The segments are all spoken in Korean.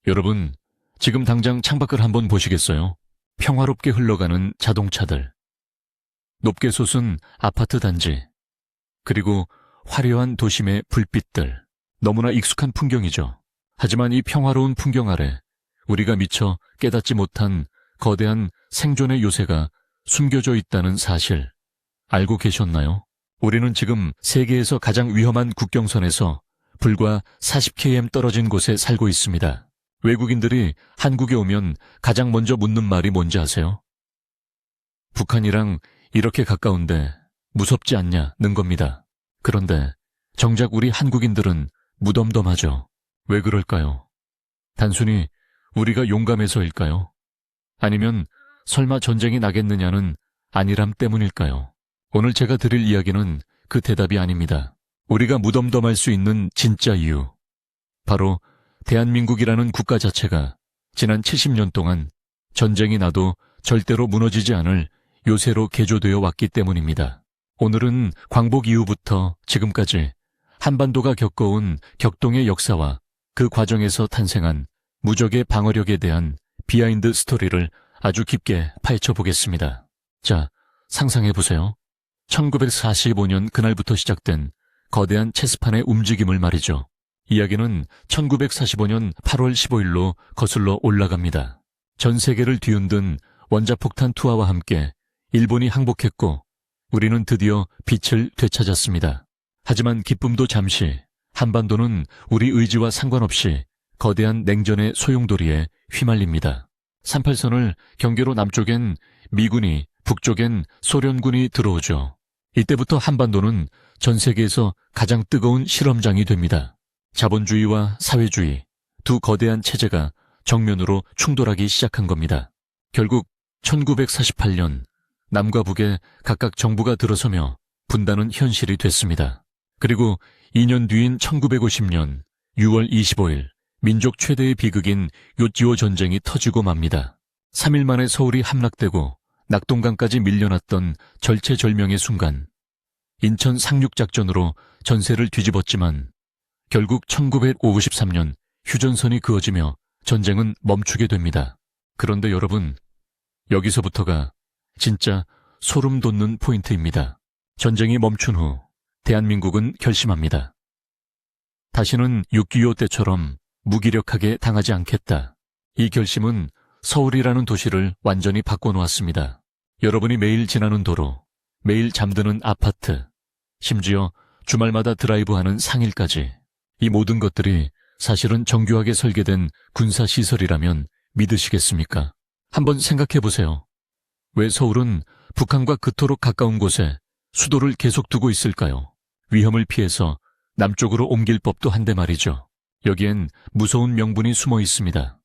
여러분, 지금 당장 창밖을 한번 보시겠어요? 평화롭게 흘러가는 자동차들, 높게 솟은 아파트 단지, 그리고 화려한 도심의 불빛들. 너무나 익숙한 풍경이죠. 하지만 이 평화로운 풍경 아래 우리가 미처 깨닫지 못한 거대한 생존의 요새가 숨겨져 있다는 사실 알고 계셨나요? 우리는 지금 세계에서 가장 위험한 국경선에서 불과 40km 떨어진 곳에 살고 있습니다. 외국인들이 한국에 오면 가장 먼저 묻는 말이 뭔지 아세요? 북한이랑 이렇게 가까운데 무섭지 않냐는 겁니다. 그런데 정작 우리 한국인들은 무덤덤하죠. 왜 그럴까요? 단순히 우리가 용감해서일까요? 아니면 설마 전쟁이 나겠느냐는 안일함 때문일까요? 오늘 제가 드릴 이야기는 그 대답이 아닙니다. 우리가 무덤덤할 수 있는 진짜 이유. 바로 대한민국이라는 국가 자체가 지난 70년 동안 전쟁이 나도 절대로 무너지지 않을 요새로 개조되어 왔기 때문입니다. 오늘은 광복 이후부터 지금까지 한반도가 겪어온 격동의 역사와 그 과정에서 탄생한 무적의 방어력에 대한 비하인드 스토리를 아주 깊게 파헤쳐보겠습니다. 자, 상상해보세요. 1945년 그날부터 시작된 거대한 체스판의 움직임을 말이죠. 이야기는 1945년 8월 15일로 거슬러 올라갑니다. 전 세계를 뒤흔든 원자폭탄 투하와 함께 일본이 항복했고 우리는 드디어 빛을 되찾았습니다. 하지만 기쁨도 잠시, 한반도는 우리 의지와 상관없이 거대한 냉전의 소용돌이에 휘말립니다. 38선을 경계로 남쪽엔 미군이, 북쪽엔 소련군이 들어오죠. 이때부터 한반도는 전 세계에서 가장 뜨거운 실험장이 됩니다. 자본주의와 사회주의, 두 거대한 체제가 정면으로 충돌하기 시작한 겁니다. 결국 1948년 남과 북에 각각 정부가 들어서며 분단은 현실이 됐습니다. 그리고 2년 뒤인 1950년 6월 25일 민족 최대의 비극인 요지오 전쟁이 터지고 맙니다. 3일 만에 서울이 함락되고 낙동강까지 밀려났던 절체절명의 순간 인천 상륙작전으로 전세를 뒤집었지만 결국 1953년 휴전선이 그어지며 전쟁은 멈추게 됩니다. 그런데 여러분, 여기서부터가 진짜 소름 돋는 포인트입니다. 전쟁이 멈춘 후 대한민국은 결심합니다. 다시는 6.25 때처럼 무기력하게 당하지 않겠다. 이 결심은 서울이라는 도시를 완전히 바꿔놓았습니다. 여러분이 매일 지나는 도로, 매일 잠드는 아파트, 심지어 주말마다 드라이브하는 상일까지 이 모든 것들이 사실은 정교하게 설계된 군사시설이라면 믿으시겠습니까? 한번 생각해보세요. 왜 서울은 북한과 그토록 가까운 곳에 수도를 계속 두고 있을까요? 위험을 피해서 남쪽으로 옮길 법도 한데 말이죠. 여기엔 무서운 명분이 숨어 있습니다.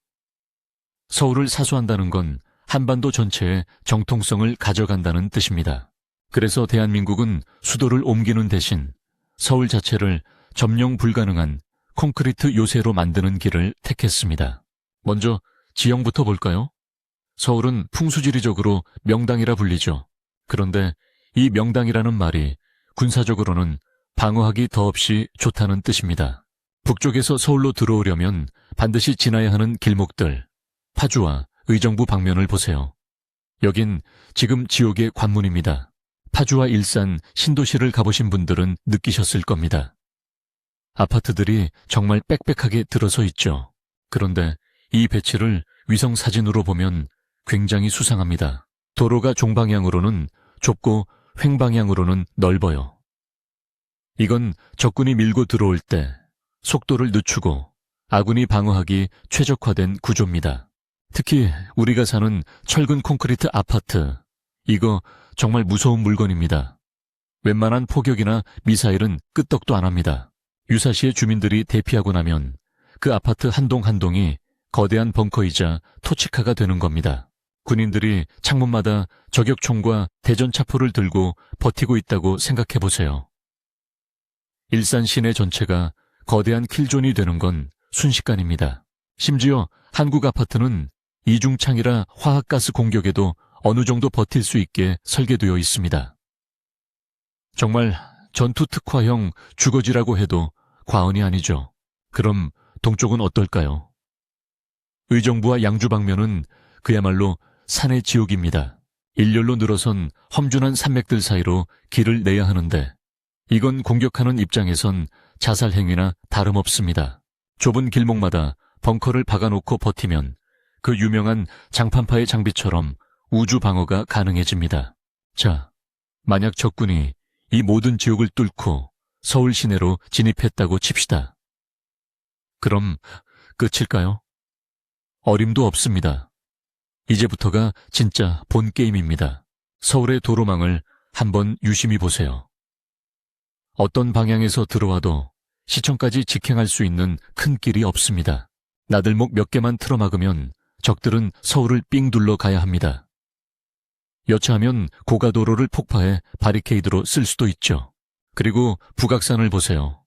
서울을 사수한다는 건 한반도 전체의 정통성을 가져간다는 뜻입니다. 그래서 대한민국은 수도를 옮기는 대신 서울 자체를 점령 불가능한 콘크리트 요새로 만드는 길을 택했습니다. 먼저 지형부터 볼까요? 서울은 풍수지리적으로 명당이라 불리죠. 그런데 이 명당이라는 말이 군사적으로는 방어하기 더없이 좋다는 뜻입니다. 북쪽에서 서울로 들어오려면 반드시 지나야 하는 길목들, 파주와 의정부 방면을 보세요. 여긴 지금 지옥의 관문입니다. 파주와 일산, 신도시를 가보신 분들은 느끼셨을 겁니다. 아파트들이 정말 빽빽하게 들어서 있죠. 그런데 이 배치를 위성사진으로 보면 굉장히 수상합니다. 도로가 종방향으로는 좁고 횡방향으로는 넓어요. 이건 적군이 밀고 들어올 때 속도를 늦추고 아군이 방어하기 최적화된 구조입니다. 특히 우리가 사는 철근 콘크리트 아파트, 이거 정말 무서운 물건입니다. 웬만한 포격이나 미사일은 끄떡도 안 합니다. 유사시의 주민들이 대피하고 나면 그 아파트 한 동 한 동이 거대한 벙커이자 토치카가 되는 겁니다. 군인들이 창문마다 저격총과 대전차포를 들고 버티고 있다고 생각해보세요. 일산 시내 전체가 거대한 킬존이 되는 건 순식간입니다. 심지어 한국 아파트는 이중창이라 화학가스 공격에도 어느 정도 버틸 수 있게 설계되어 있습니다. 정말 전투 특화형 주거지라고 해도 과언이 아니죠. 그럼 동쪽은 어떨까요? 의정부와 양주 방면은 그야말로 산의 지옥입니다. 일렬로 늘어선 험준한 산맥들 사이로 길을 내야 하는데 이건 공격하는 입장에선 자살 행위나 다름없습니다. 좁은 길목마다 벙커를 박아놓고 버티면 그 유명한 장판파의 장비처럼 우주 방어가 가능해집니다. 자, 만약 적군이 이 모든 지옥을 뚫고 서울 시내로 진입했다고 칩시다. 그럼 끝일까요? 어림도 없습니다. 이제부터가 진짜 본 게임입니다. 서울의 도로망을 한번 유심히 보세요. 어떤 방향에서 들어와도 시청까지 직행할 수 있는 큰 길이 없습니다. 나들목 몇 개만 틀어막으면 적들은 서울을 삥 둘러 가야 합니다. 여차하면 고가도로를 폭파해 바리케이드로 쓸 수도 있죠. 그리고 북악산을 보세요.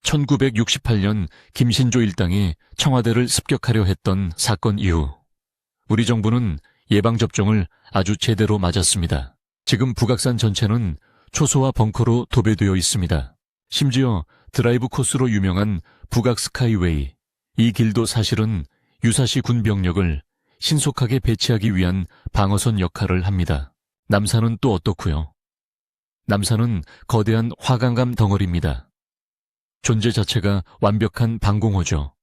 1968년 김신조 일당이 청와대를 습격하려 했던 사건 이후 우리 정부는 예방접종을 아주 제대로 맞았습니다. 지금 북악산 전체는 초소와 벙커로 도배되어 있습니다. 심지어 드라이브 코스로 유명한 북악 스카이웨이, 이 길도 사실은 유사시 군 병력을 신속하게 배치하기 위한 방어선 역할을 합니다. 남산은 또 어떻고요? 남산은 거대한 화강암 덩어리입니다. 존재 자체가 완벽한 방공호죠.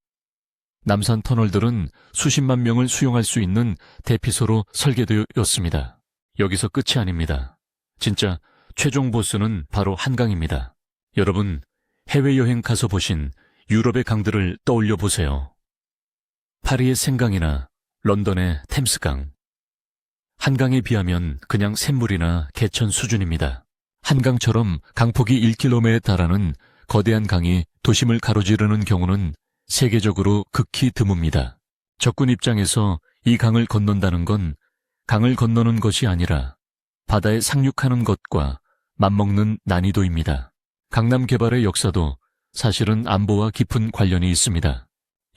남산 터널들은 수십만 명을 수용할 수 있는 대피소로 설계되었습니다. 여기서 끝이 아닙니다. 진짜 최종 보스는 바로 한강입니다. 여러분, 해외여행 가서 보신 유럽의 강들을 떠올려 보세요. 파리의 생강이나 런던의 템스강. 한강에 비하면 그냥 샘물이나 개천 수준입니다. 한강처럼 강폭이 1km에 달하는 거대한 강이 도심을 가로지르는 경우는 세계적으로 극히 드뭅니다. 적군 입장에서 이 강을 건넌다는 건 강을 건너는 것이 아니라 바다에 상륙하는 것과 맞먹는 난이도입니다. 강남 개발의 역사도 사실은 안보와 깊은 관련이 있습니다.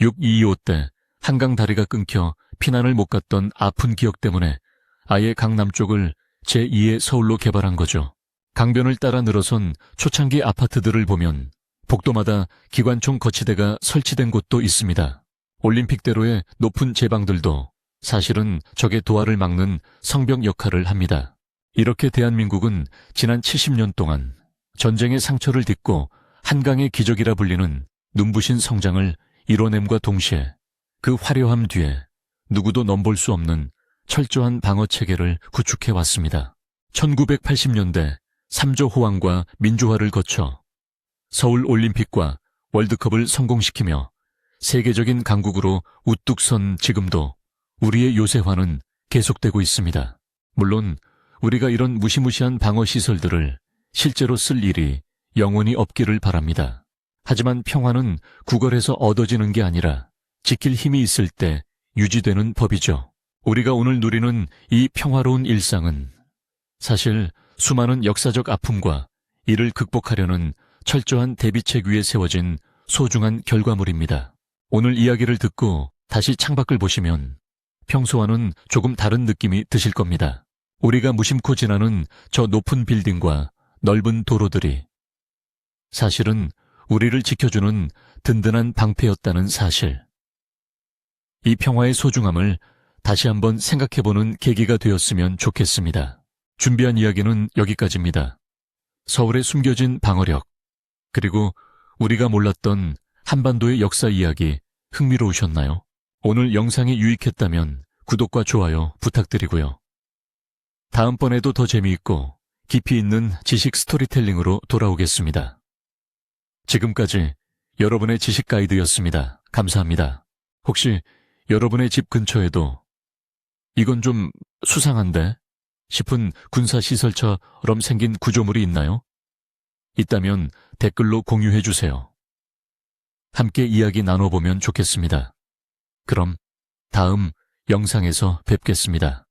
6.25 때 한강 다리가 끊겨 피난을 못 갔던 아픈 기억 때문에 아예 강남 쪽을 제2의 서울로 개발한 거죠. 강변을 따라 늘어선 초창기 아파트들을 보면 복도마다 기관총 거치대가 설치된 곳도 있습니다. 올림픽대로의 높은 제방들도 사실은 적의 도하를 막는 성벽 역할을 합니다. 이렇게 대한민국은 지난 70년 동안 전쟁의 상처를 딛고 한강의 기적이라 불리는 눈부신 성장을 이뤄냄과 동시에 그 화려함 뒤에 누구도 넘볼 수 없는 철저한 방어 체계를 구축해 왔습니다. 1980년대 3조 호황과 민주화를 거쳐 서울 올림픽과 월드컵을 성공시키며 세계적인 강국으로 우뚝 선 지금도 우리의 요새화는 계속되고 있습니다. 물론 우리가 이런 무시무시한 방어 시설들을 실제로 쓸 일이 영원히 없기를 바랍니다. 하지만 평화는 구걸해서 얻어지는 게 아니라 지킬 힘이 있을 때 유지되는 법이죠. 우리가 오늘 누리는 이 평화로운 일상은 사실 수많은 역사적 아픔과 이를 극복하려는 철저한 대비책 위에 세워진 소중한 결과물입니다. 오늘 이야기를 듣고 다시 창밖을 보시면 평소와는 조금 다른 느낌이 드실 겁니다. 우리가 무심코 지나는 저 높은 빌딩과 넓은 도로들이 사실은 우리를 지켜주는 든든한 방패였다는 사실. 이 평화의 소중함을 다시 한번 생각해보는 계기가 되었으면 좋겠습니다. 준비한 이야기는 여기까지입니다. 서울의 숨겨진 방어력, 그리고 우리가 몰랐던 한반도의 역사 이야기 흥미로우셨나요? 오늘 영상이 유익했다면 구독과 좋아요 부탁드리고요. 다음번에도 더 재미있고 깊이 있는 지식 스토리텔링으로 돌아오겠습니다. 지금까지 여러분의 지식 가이드였습니다. 감사합니다. 혹시 여러분의 집 근처에도 이건 좀 수상한데 싶은 군사시설처럼 생긴 구조물이 있나요? 있다면 댓글로 공유해 주세요. 함께 이야기 나눠보면 좋겠습니다. 그럼 다음 영상에서 뵙겠습니다.